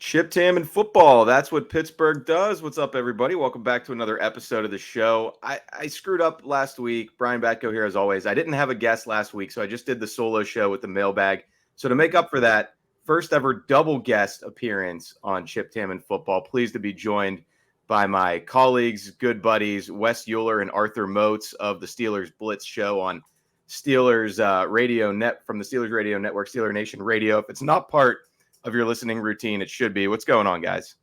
Chip, Tam, and football. That's what Pittsburgh does. What's up, everybody? Welcome back to another episode of the show. I screwed up last week. Brian Batko here, as always. I didn't have a guest last week, so I just did the solo show with the mailbag. So to make up for that, first ever double guest appearance on Chip, Tam, and football. Pleased to be joined by my colleagues, good buddies, Wes Uhler and Arthur Moats of the Steelers Blitz show on Steelers Radio Net from the Steelers Radio Network, Steeler Nation Radio. If it's not part of your listening routine, it should be. What's going on, guys?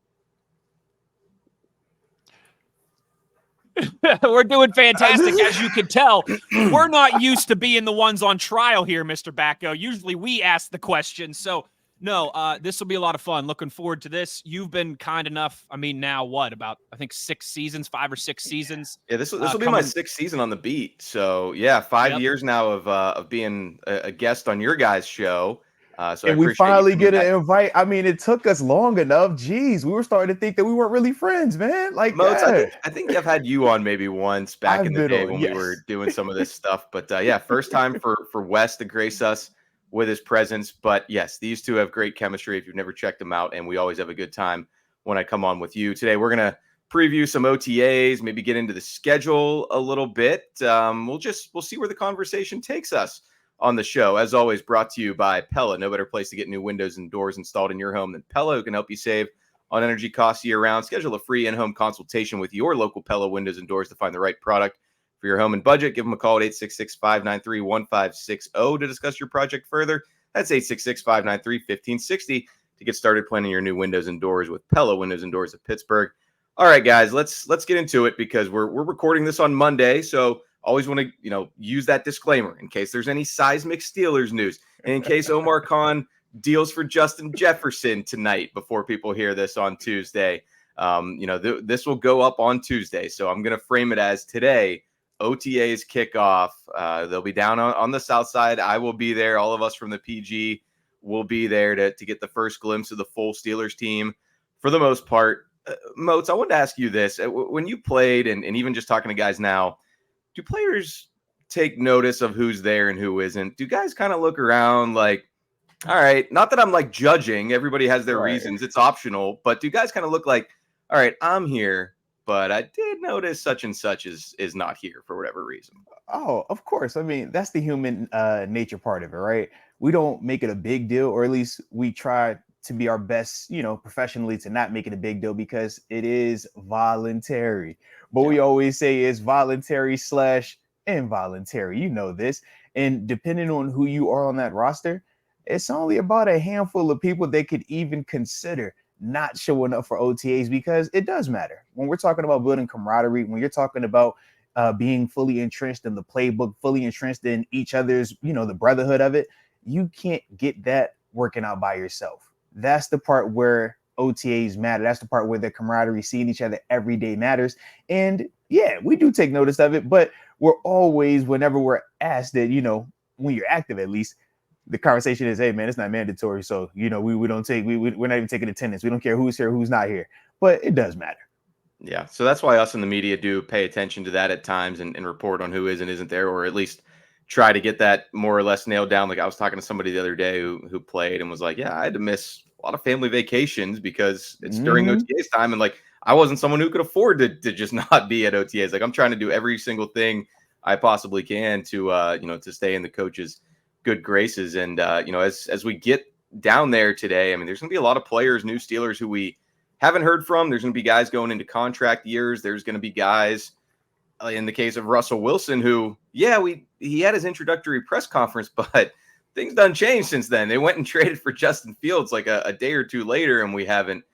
We're doing fantastic. As you can tell, we're not used to being the ones on trial here, Mr. Batko. Usually we ask the questions. So, no, this will be a lot of fun. Looking forward to this. You've been kind enough. I mean, now what? About, I think, 5 or 6 seasons? Yeah, this will be my 6th season on the beat. So, yeah, 5 years now of being a guest on your guys' show. And we finally get an invite. I mean, it took us long enough. Jeez, we were starting to think that we weren't really friends, man. Like, Moats, I think I've had you on maybe once back in the day when we were doing some of this stuff. But yeah, first time for Wes to grace us with his presence. But yes, these two have great chemistry if you've never checked them out. And we always have a good time when I come on with you. Today, we're going to preview some OTAs, maybe get into the schedule a little bit. We'll see where the conversation takes us on the show. As always, brought to you by Pella. No better place to get new windows and doors installed in your home than Pella, who can help you save on energy costs year-round. Schedule a free in-home consultation with your local Pella windows and doors to find the right product for your home and budget. Give them a call at 866-593-1560 to discuss your project further. That's 866-593-1560 to get started planning your new windows and doors with Pella Windows and Doors of Pittsburgh. All right, guys, let's get into it because we're recording this on Monday, so always want to, use that disclaimer in case there's any seismic Steelers news, and in case Omar Khan deals for Justin Jefferson tonight before people hear this on Tuesday. This will go up on Tuesday, so I'm going to frame it as today. OTAs kick off. They'll be down on the south side. I will be there. All of us from the PG will be there to get the first glimpse of the full Steelers team for the most part. Moats, I wanted to ask you this. When you played, and even just talking to guys now, do players take notice of who's there and who isn't? Do guys kind of look around like, all right, not that I'm like judging, everybody has their reasons, it's optional, but do guys kind of look like, all right, I'm here, but I did notice such and such is not here for whatever reason? Oh, of course. I mean, that's the human nature part of it, right? We don't make it a big deal, or at least we try to be our best, professionally, to not make it a big deal because it is voluntary. But we always say it's voluntary / involuntary. You know this. And depending on who you are on that roster, it's only about a handful of people that could even consider not showing up for OTAs because it does matter. When we're talking about building camaraderie, when you're talking about being fully entrenched in the playbook, fully entrenched in each other's, the brotherhood of it, you can't get that working out by yourself. That's the part where OTAs matter. That's the part where the camaraderie, seeing each other every day, matters. And yeah, we do take notice of it, but we're always, whenever we're asked that, when you're active, at least, the conversation is, hey man, it's not mandatory. So, we don't take, we're not even taking attendance. We don't care who's here, who's not here, but it does matter. Yeah. So that's why us in the media do pay attention to that at times and report on who is and isn't there, or at least try to get that more or less nailed down. Like I was talking to somebody the other day who played and was like, yeah, I had to miss a lot of family vacations because it's during OTAs time. And like, I wasn't someone who could afford to just not be at OTAs. Like I'm trying to do every single thing I possibly can to, to stay in the coach's good graces. And, as we get down there today, I mean, there's going to be a lot of players, new Steelers who we haven't heard from. There's going to be guys going into contract years. There's going to be guys in the case of Russell Wilson, who, he had his introductory press conference, but things done changed since then. They went and traded for Justin Fields like a day or two later, and we haven't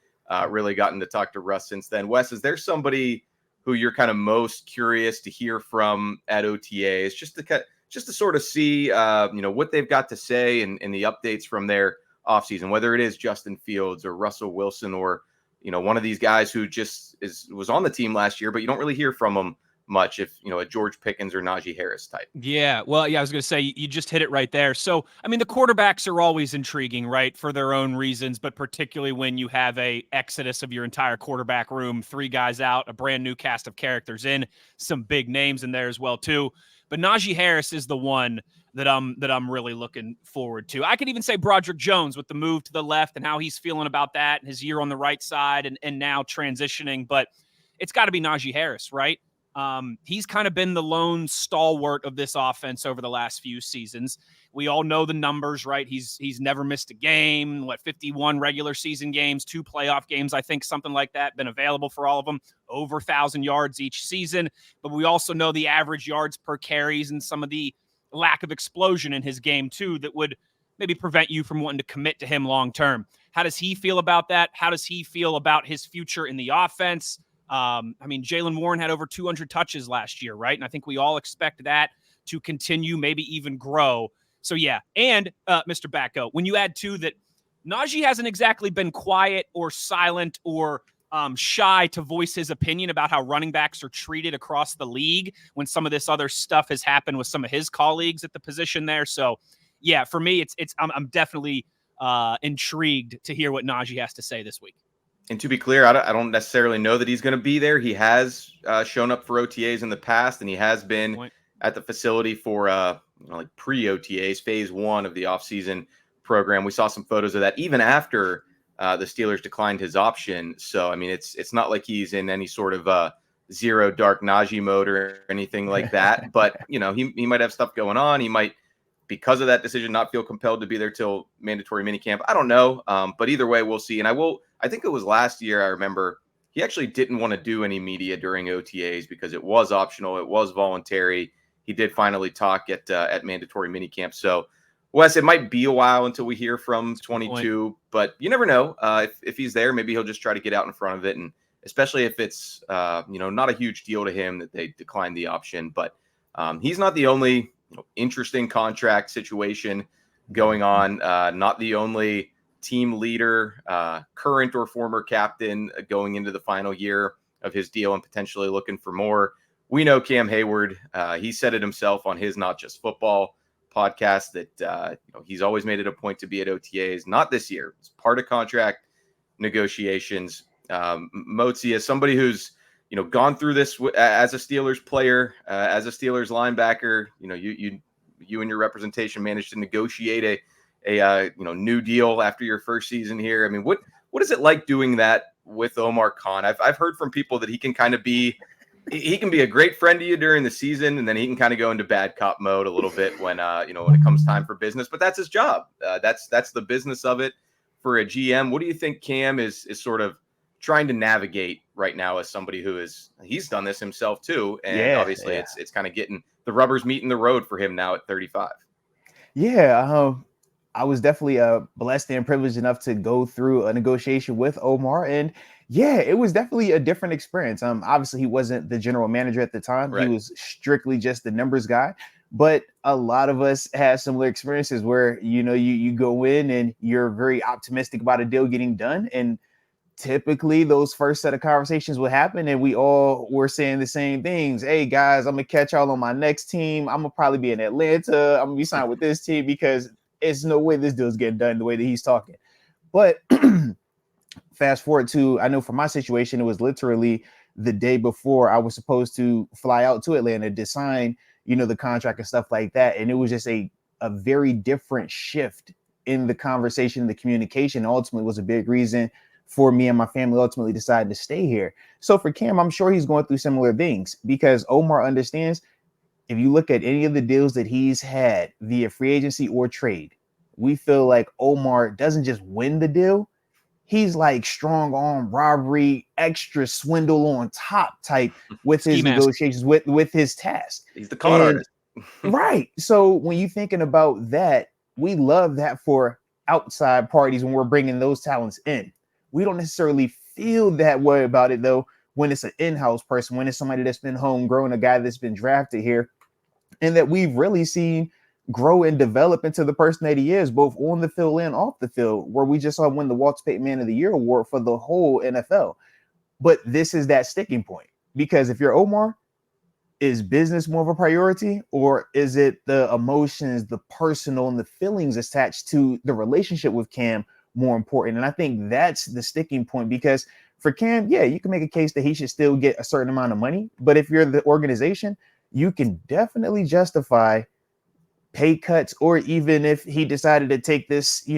really gotten to talk to Russ since then. Wes, is there somebody who you're kind of most curious to hear from at OTAs, just to sort of see, what they've got to say and the updates from their offseason, whether it is Justin Fields or Russell Wilson or, one of these guys who just was on the team last year, but you don't really hear from them much if, a George Pickens or Najee Harris type. Yeah, well, I was going to say, you just hit it right there. So, I mean, the quarterbacks are always intriguing, right, for their own reasons, but particularly when you have a exodus of your entire quarterback room, 3 guys out, a brand new cast of characters in, some big names in there as well, too. But Najee Harris is the one that I'm really looking forward to. I could even say Broderick Jones with the move to the left and how he's feeling about that and his year on the right side and now transitioning. But it's got to be Najee Harris, right? He's kind of been the lone stalwart of this offense over the last few seasons. We all know the numbers, right? He's never missed a game, 51 regular season games, 2 playoff games, I think, something like that, been available for all of them, over 1,000 yards each season. But we also know the average yards per carries and some of the lack of explosion in his game too that would maybe prevent you from wanting to commit to him long term. How does he feel about that? How does he feel about his future in the offense? Jaylen Warren had over 200 touches last year, right? And I think we all expect that to continue, maybe even grow. So yeah, and Mr. Batko, when you add to that, Najee hasn't exactly been quiet or silent or shy to voice his opinion about how running backs are treated across the league when some of this other stuff has happened with some of his colleagues at the position there. So yeah, for me, I'm definitely intrigued to hear what Najee has to say this week. And to be clear, I don't necessarily know that he's going to be there. He has shown up for OTAs in the past, and he has been at the facility for like pre-OTAs, phase 1 of the offseason program. We saw some photos of that even after the Steelers declined his option. So, I mean, it's not like he's in any sort of zero dark Najee mode or anything like that. But, he might have stuff going on. He might, because of that decision, not feel compelled to be there till mandatory minicamp. I don't know. But either way, we'll see. And I think it was last year, I remember, he actually didn't want to do any media during OTAs because it was optional. It was voluntary. He did finally talk at mandatory minicamp. So, Wes, it might be a while until we hear from 22, but you never know. If he's there, maybe he'll just try to get out in front of it, and especially if it's not a huge deal to him that they declined the option. But he's not the only interesting contract situation going on. Not the only team leader, current or former captain, going into the final year of his deal and potentially looking for more. We know Cam Heyward. He said it himself on his Not Just Football podcast that he's always made it a point to be at OTAs. Not this year. It's part of contract negotiations. Moatsy, as somebody who's gone through this as a Steelers player, as a Steelers linebacker, you and your representation managed to negotiate a new deal after your first season here. I mean, what is it like doing that with Omar Khan? I've heard from people that he can kind of be. He can be a great friend to you during the season, and then he can kind of go into bad cop mode a little bit when when it comes time for business. But that's his job. That's the business of it for a GM. What do you think Cam is sort of trying to navigate right now as somebody who he's done this himself too, and obviously it's kind of getting the rubber's meeting the road for him now at 35. Yeah, I was definitely blessed and privileged enough to go through a negotiation with Omar, and yeah, it was definitely a different experience. Obviously he wasn't the general manager at the time. Right. He was strictly just the numbers guy. But a lot of us have similar experiences where, you go in and you're very optimistic about a deal getting done. And typically those first set of conversations will happen and we all were saying the same things. Hey guys, I'm going to catch y'all on my next team. I'm going to probably be in Atlanta. I'm going to be signed with this team because it's no way this deal's getting done the way that he's talking. But fast forward to, I know for my situation, it was literally the day before I was supposed to fly out to Atlanta to sign, the contract and stuff like that. And it was just a very different shift in the conversation, the communication ultimately was a big reason for me and my family ultimately deciding to stay here. So for Cam, I'm sure he's going through similar things because Omar understands if you look at any of the deals that he's had via free agency or trade, we feel like Omar doesn't just win the deal. He's like strong arm robbery, extra swindle on top type with his negotiations, with his task. He's the con artist. Right. So when you're thinking about that, we love that for outside parties when we're bringing those talents in. We don't necessarily feel that way about it, though, when it's an in-house person, when it's somebody that's been homegrown, a guy that's been drafted here, and that we've really seen grow and develop into the person that he is, both on the field and off the field, where we just saw him win the Walter Payton Man of the Year award for the whole NFL. But this is that sticking point, because if you're Omar, is business more of a priority, or is it the emotions, the personal, and the feelings attached to the relationship with Cam more important? And I think that's the sticking point, because for Cam, yeah, you can make a case that he should still get a certain amount of money. But if you're the organization, you can definitely justify pay cuts, or even if he decided to take this,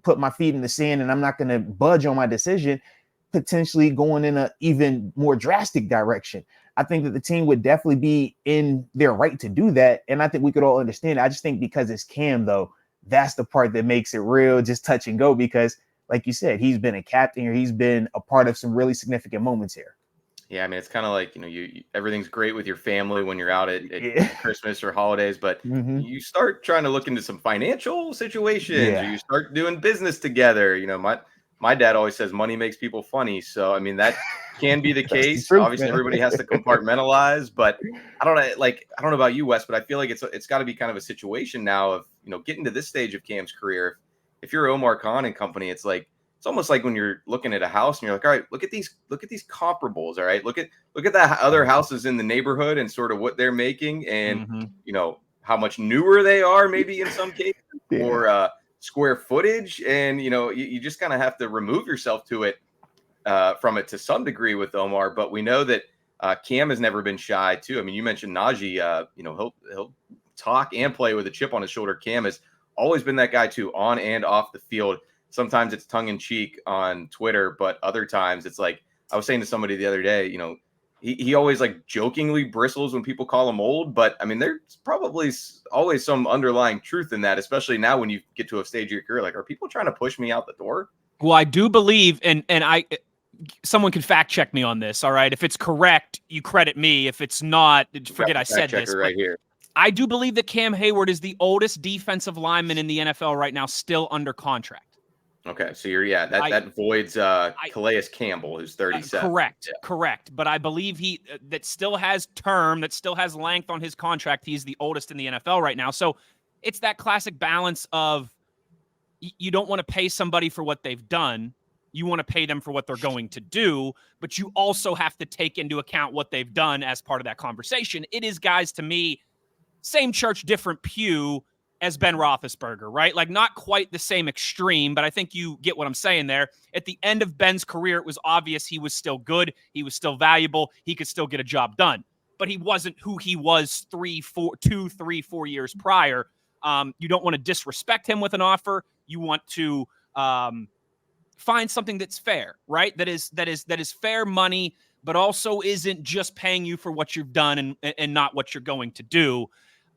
put my feet in the sand and I'm not going to budge on my decision, potentially going in a even more drastic direction. I think that the team would definitely be in their right to do that. And I think we could all understand it. I just think because it's Cam, though, that's the part that makes it real just touch and go, because like you said, he's been a captain, or he's been a part of some really significant moments here. Yeah, I mean, it's kind of like, you everything's great with your family when you're out at Christmas or holidays, but you start trying to look into some financial situations, or you start doing business together. My dad always says money makes people funny. So, I mean, that can be the case. Truth, obviously, man. everybody has to compartmentalize, but I don't know about you, Wes, but I feel like it's got to be kind of a situation now of, getting to this stage of Cam's career. If you're Omar Khan and company, it's almost like when you're looking at a house and you're like, all right, look at these comparables. All right. Look at the other houses in the neighborhood and sort of what they're making, and how much newer they are, maybe in some cases, or square footage. And, you just kind of have to remove yourself to it, from it to some degree with Omar. But we know that Cam has never been shy too. I mean, you mentioned Najee, he'll talk and play with a chip on his shoulder. Cam has always been that guy too, on and off the field. Sometimes it's tongue in cheek on Twitter, but other times it's like, I was saying to somebody the other day, he always jokingly bristles when people call him old, but I mean, there's probably always some underlying truth in that, especially now when you get to a stage of your career. Like, are people trying to push me out the door? Well, I do believe, and someone can fact check me on this. All right. If it's correct, you credit me. If it's not, forget I said this. Right here. I do believe that Cam Heyward is the oldest defensive lineman in the NFL right now, still under contract. Okay, so that voids Calais Campbell, who's 37. Correct. But I believe that still has term, that still has length on his contract. He's the oldest in the NFL right now. So it's that classic balance of you don't want to pay somebody for what they've done. You want to pay them for what they're going to do, but you also have to take into account what they've done as part of that conversation. It is, guys, to me, same church, different pew as Ben Roethlisberger, right? Like, not quite the same extreme, but I think you get what I'm saying there. At the end of Ben's career, it was obvious he was still good. He was still valuable. He could still get a job done, but he wasn't who he was 2, 3, 4 years prior. You don't want to disrespect him with an offer. You want to find something that's fair, right? That is fair money, but also isn't just paying you for what you've done and not what you're going to do.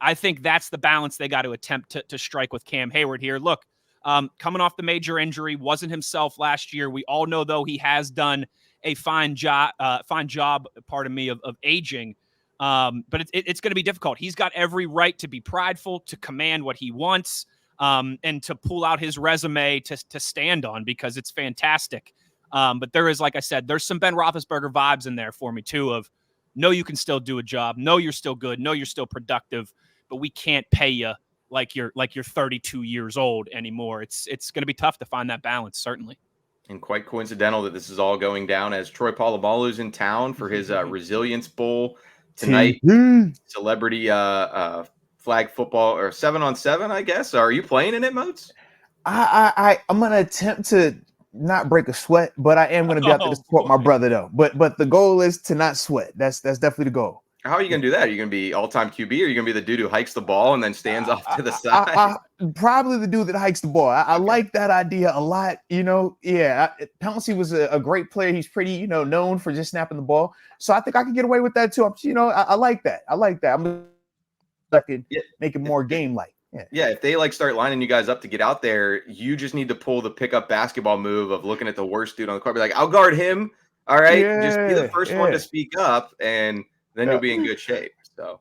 I think that's the balance they got to attempt to strike with Cam Heyward here. Look, coming off the major injury, wasn't himself last year. We all know, though, he has done a fine job, of aging. But it's going to be difficult. He's got every right to be prideful, to command what he wants, and to pull out his resume to stand on, because it's fantastic. But there is, like I said, there's some Ben Roethlisberger vibes in there for me too, of no, you can still do a job. No, you're still good. No, you're still productive, but we can't pay you like you're 32 years old anymore. It's going to be tough to find that balance, certainly. And quite coincidental that this is all going down as Troy Polamalu's in town for his Resilience Bowl tonight. Celebrity flag football, or 7-on-7, I guess. Are you playing in it, Moats? I'm gonna attempt to not break a sweat, but I am gonna be out there to support my brother, though. But the goal is to not sweat. That's definitely the goal. How are you going to do that? Are you going to be all-time QB, or are you going to be the dude who hikes the ball and then stands off to the side? Probably the dude that hikes the ball. I like that idea a lot. Pouncey was a great player. He's pretty, known for just snapping the ball. So I think I can get away with that too. I like that. I'm make it more game-like. Yeah, if they start lining you guys up to get out there, you just need to pull the pickup basketball move of looking at the worst dude on the court. Be like, I'll guard him. All right, just be the first one to speak up, and then you'll be in good shape. So,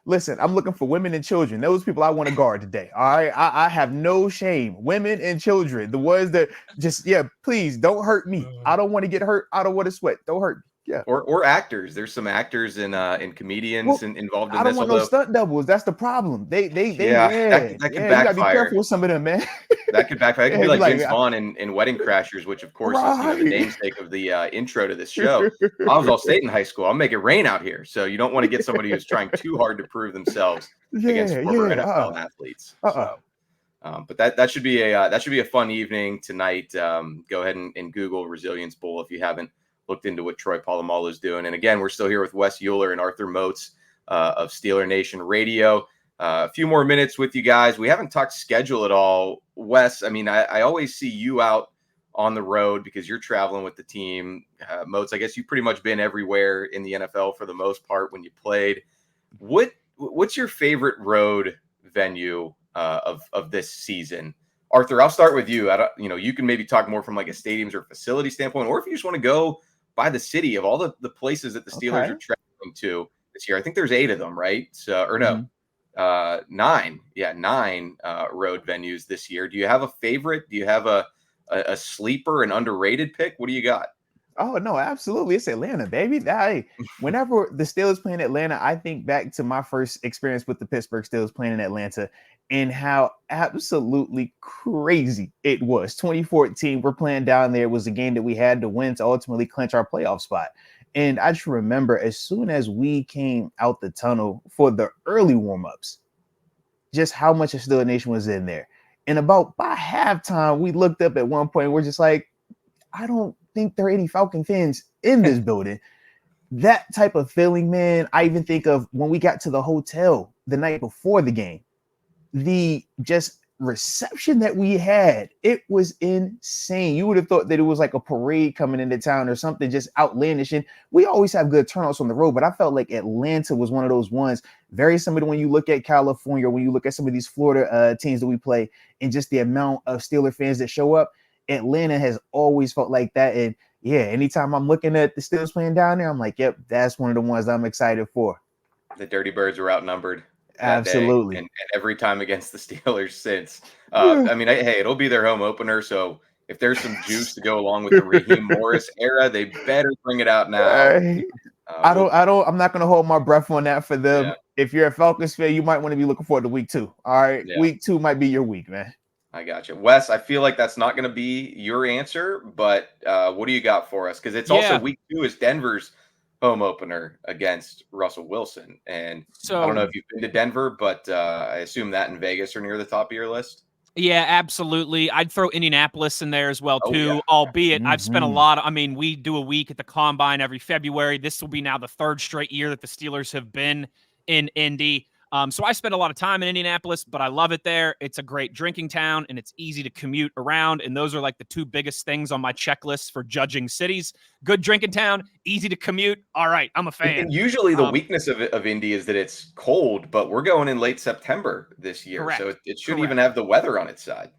listen, I'm looking for women and children. Those people I want to guard today. All right, I have no shame. Women and children, the ones that just, please don't hurt me. I don't want to get hurt. I don't want to sweat. Don't hurt me. Yeah. Or actors. There's some actors and comedians involved in this. I don't want no stunt doubles. That's the problem. That could backfire. You gotta be careful with some of them, man. That could backfire. It could be like Vince Vaughn in Wedding Crashers, which of course is the namesake of the intro to this show. I was all state in high school. I'll make it rain out here. So you don't want to get somebody who's trying too hard to prove themselves against former NFL athletes. But that should be a fun evening tonight. Go ahead and Google Resilience Bowl if you haven't looked into what Troy Polamalu is doing. And again, we're still here with Wes Uhler and Arthur Moats of Steeler Nation Radio. A few more minutes with you guys. We haven't talked schedule at all. Wes, I mean, I always see you out on the road because you're traveling with the team. Moats, I guess you've pretty much been everywhere in the NFL for the most part when you played. What's your favorite road venue of this season? Arthur, I'll start with you. You can maybe talk more from like a stadiums or facility standpoint, or if you just want to go by the city of all the places that the Steelers are traveling to this year. I think there's 8 of them, right? So, or no, 9. Yeah, 9 road venues this year. Do you have a favorite? Do you have a sleeper, an underrated pick? What do you got? Oh no, absolutely. It's Atlanta, baby. Whenever the Steelers play in Atlanta, I think back to my first experience with the Pittsburgh Steelers playing in Atlanta and how absolutely crazy it was. 2014, we're playing down there. It was a game that we had to win to ultimately clinch our playoff spot. And I just remember as soon as we came out the tunnel for the early warm-ups, just how much of Steeler Nation was in there. And by halftime, we looked up at one point and we're just like, I don't think there are any Falcon fans in this building. That type of feeling, man. I even think of when we got to the hotel the night before the game, the just reception that we had, it was insane. You would have thought that it was like a parade coming into town or something just outlandish. And we always have good turnouts on the road, but I felt like Atlanta was one of those ones very similar to when you look at California, when you look at some of these Florida teams that we play, and just the amount of Steeler fans that show up. Atlanta has always felt like that. And yeah, anytime I'm looking at the Steelers playing down there, I'm like, yep, that's one of the ones I'm excited for. The Dirty Birds were outnumbered. Absolutely. And every time against the Steelers since. I mean, hey, it'll be their home opener. So if there's some juice to go along with the Raheem Morris era, they better bring it out now. I'm not going to hold my breath on that for them. Yeah. If you're a Falcons fan, you might want to be looking forward to week 2. All right. Yeah. Week 2 might be your week, man. I got you. Wes, I feel like that's not going to be your answer, but what do you got for us? Because it's also week 2 is Denver's home opener against Russell Wilson. And so I don't know if you've been to Denver, but I assume that and Vegas are near the top of your list. Yeah, absolutely. I'd throw Indianapolis in there as well, too, albeit I've spent we do a week at the Combine every February. This will be now the 3rd straight year that the Steelers have been in Indy. So I spend a lot of time in Indianapolis, but I love it there. It's a great drinking town, and it's easy to commute around. And those are like the 2 biggest things on my checklist for judging cities. Good drinking town, easy to commute. All right, I'm a fan. And usually the weakness of Indy is that it's cold, but we're going in late September this year. Correct. So it should even have the weather on its side.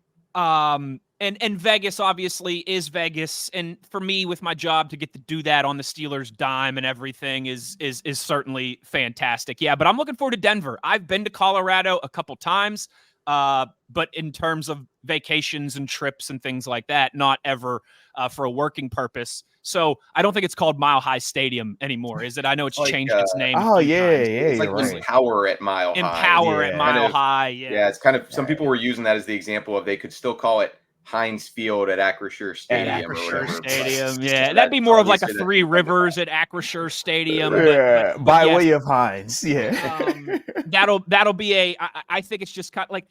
And Vegas obviously is Vegas, and for me with my job to get to do that on the Steelers' dime and everything is certainly fantastic. Yeah, but I'm looking forward to Denver. I've been to Colorado a couple times, but in terms of vacations and trips and things like that, not ever for a working purpose. So I don't think it's called Mile High Stadium anymore, is it? I know it's changed its name. It's like Empower at Mile High. Empower at Mile High. Yeah, it's kind of some people were using that as the example of they could still call it Heinz Field at Acrisure Stadium. Yeah, that'd be more of like a Three Rivers at Acrisure Stadium. But by way of Heinz. Yeah, that'll be I think it's just kind of like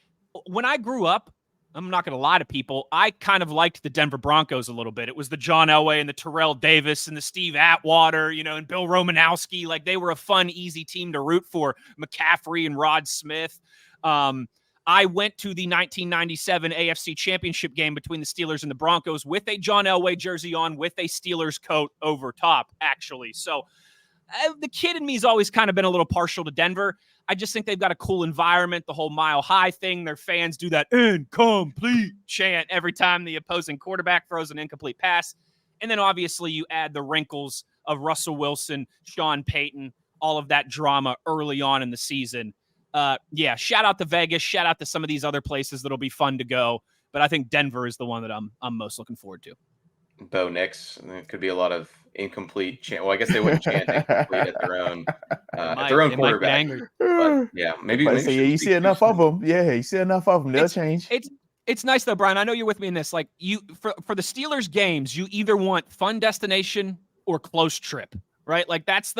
when I grew up. I'm not going to lie to people. I kind of liked the Denver Broncos a little bit. It was the John Elway and the Terrell Davis and the Steve Atwater, and Bill Romanowski. Like they were a fun, easy team to root for. McCaffrey and Rod Smith. I went to the 1997 AFC Championship game between the Steelers and the Broncos with a John Elway jersey on, with a Steelers coat over top, actually. So the kid in me has always kind of been a little partial to Denver. I just think they've got a cool environment, the whole Mile High thing. Their fans do that incomplete chant every time the opposing quarterback throws an incomplete pass. And then obviously you add the wrinkles of Russell Wilson, Sean Payton, all of that drama early on in the season. Shout out to Vegas. Shout out to some of these other places that'll be fun to go. But I think Denver is the one that I'm most looking forward to. Bo Nix. There could be a lot of incomplete chant. Well, I guess they wouldn't chant incomplete at their own quarterback. But yeah, maybe you see enough of them. Yeah, you see enough of them. They'll change. It's nice though, Brian. I know you're with me in this. Like for the Steelers games, you either want fun destination or close trip, right? Like that's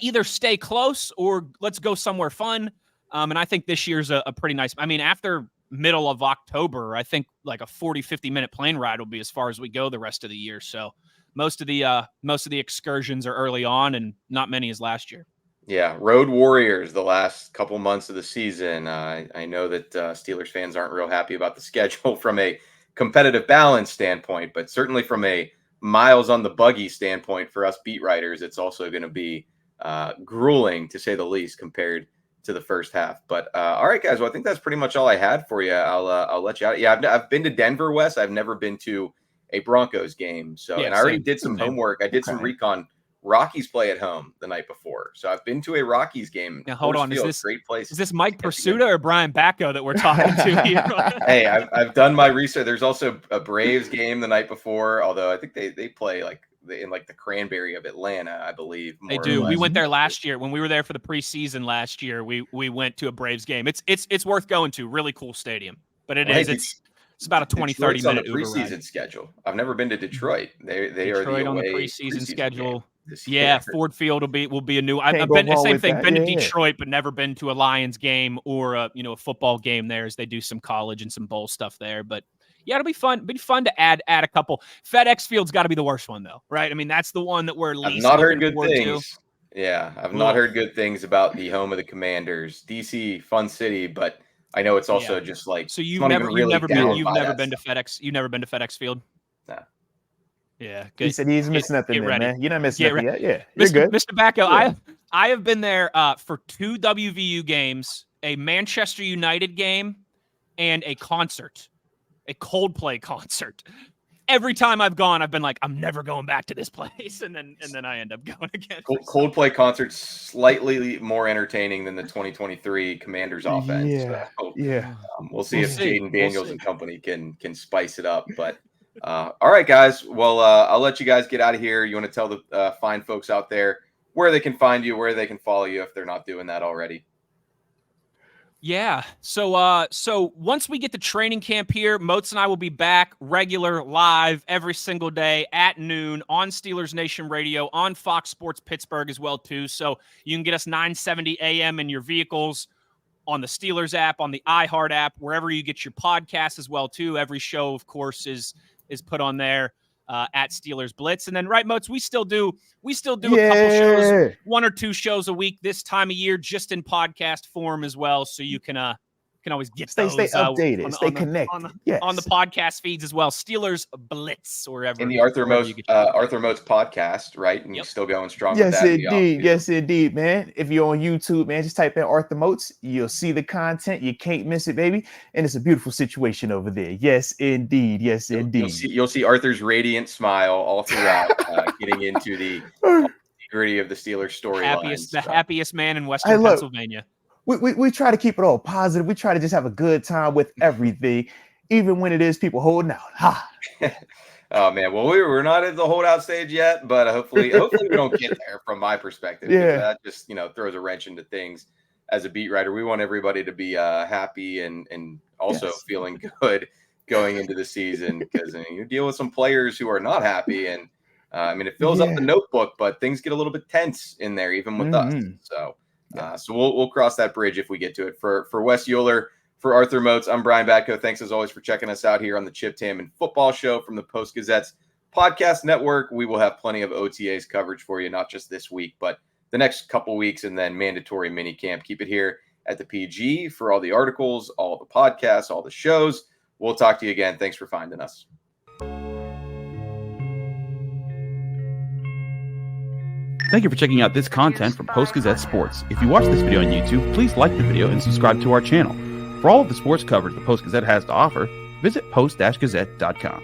either stay close or let's go somewhere fun. And I think this year's a pretty nice. I mean, after middle of October, I think like a 40-50 minute plane ride will be as far as we go the rest of the year. So most of the excursions are early on and not many as last year. Yeah, Road Warriors the last couple months of the season. I know that Steelers fans aren't real happy about the schedule from a competitive balance standpoint, but certainly from a miles on the buggy standpoint for us beat writers, it's also going to be grueling to say the least compared to the first half. But all right, guys, well, I think that's pretty much all I had for you. I'll let you out. Yeah, I've been to Denver, Wes. I've never been to a Broncos game. So, Yeah, and I already same. did some homework. I did some recon. Rockies play at home the night before, so I've been to a Rockies game. Now hold on, Field, is great place? Is this Mike Pursuta or Brian Batko that we're talking to here? Hey, I've done my research. There's also a Braves game the night before, although I think they play in the Cranberry of Atlanta, I believe. They do. We went there last year when we were there for the preseason last year. We went to a Braves game. It's worth going to. Really cool stadium, but it's about a 20-30 minute on the preseason ride. schedule. I've never been to Detroit. They Detroit are the on the away preseason schedule. Yeah, Ford Field will be a new. I've been the same thing. Been to Detroit, but never been to a Lions game or a football game there, as they do some college and some bowl stuff there. But yeah, it'll be fun. It'll be fun to add a couple. FedEx Field's got to be the worst one though, right? I mean, that's the one that we're least. I've not heard good things. Yeah, I've not heard good things about the home of the Commanders, DC, fun city, but I know it's also just like. So you've never been to FedEx. You've never been to FedEx Field. No. Yeah, good. He said he's missing nothing there, man. You're not missing nothing yet. Yeah, you're good. Mr. Batko, yeah. I have been there for 2 WVU games, a Manchester United game, and a concert, a Coldplay concert. Every time I've gone, I've been like, I'm never going back to this place, and then I end up going again. Coldplay concert's slightly more entertaining than the 2023 Commanders offense. Yeah, so, we'll see if Jaden Daniels and company can spice it up, but. All right, guys. Well, I'll let you guys get out of here. You want to tell the fine folks out there where they can find you, where they can follow you if they're not doing that already. Yeah. So once we get to training camp here, Moats and I will be back regular live every single day at noon on Steelers Nation Radio, on Fox Sports Pittsburgh as well too. So you can get us 9:70 a.m. in your vehicles, on the Steelers app, on the iHeart app, wherever you get your podcasts as well too. Every show, of course, is put on there at Steelers Blitz. And then, right, Moats, we still do a couple shows, 1 or 2 shows a week this time of year, just in podcast form as well. So you can always get stay updated, stay connected. On the podcast feeds as well. Steelers Blitz, or wherever. In the Arthur Moats podcast, right? And you're still going strong with that. Yes, indeed, man. If you're on YouTube, man, just type in Arthur Moats. You'll see the content. You can't miss it, baby. And it's a beautiful situation over there. Yes, indeed. Yes, indeed. You'll see Arthur's radiant smile all throughout, getting into the gritty of the Steelers storyline. The happiest man in Western Pennsylvania. We try to keep it all positive. We try to just have a good time with everything, even when it is people holding out. Ha! Oh man, well we're not at the holdout stage yet, but hopefully we don't get there from my perspective. Yeah, that just throws a wrench into things. As a beat writer, we want everybody to be happy and also feeling good going into the season, because you deal with some players who are not happy, and it fills up the notebook, but things get a little bit tense in there, even with us. So we'll cross that bridge if we get to it. For Wes Uhler, for Arthur Moats, I'm Brian Batko. Thanks as always for checking us out here on the Chip Tam and Football Show from the Post-Gazette's podcast network. We will have plenty of OTAs coverage for you, not just this week, but the next couple weeks, and then mandatory mini camp. Keep it here at the PG for all the articles, all the podcasts, all the shows. We'll talk to you again. Thanks for finding us. Thank you for checking out this content from Post-Gazette Sports. If you watch this video on YouTube, please like the video and subscribe to our channel. For all of the sports coverage the Post-Gazette has to offer, visit post-gazette.com.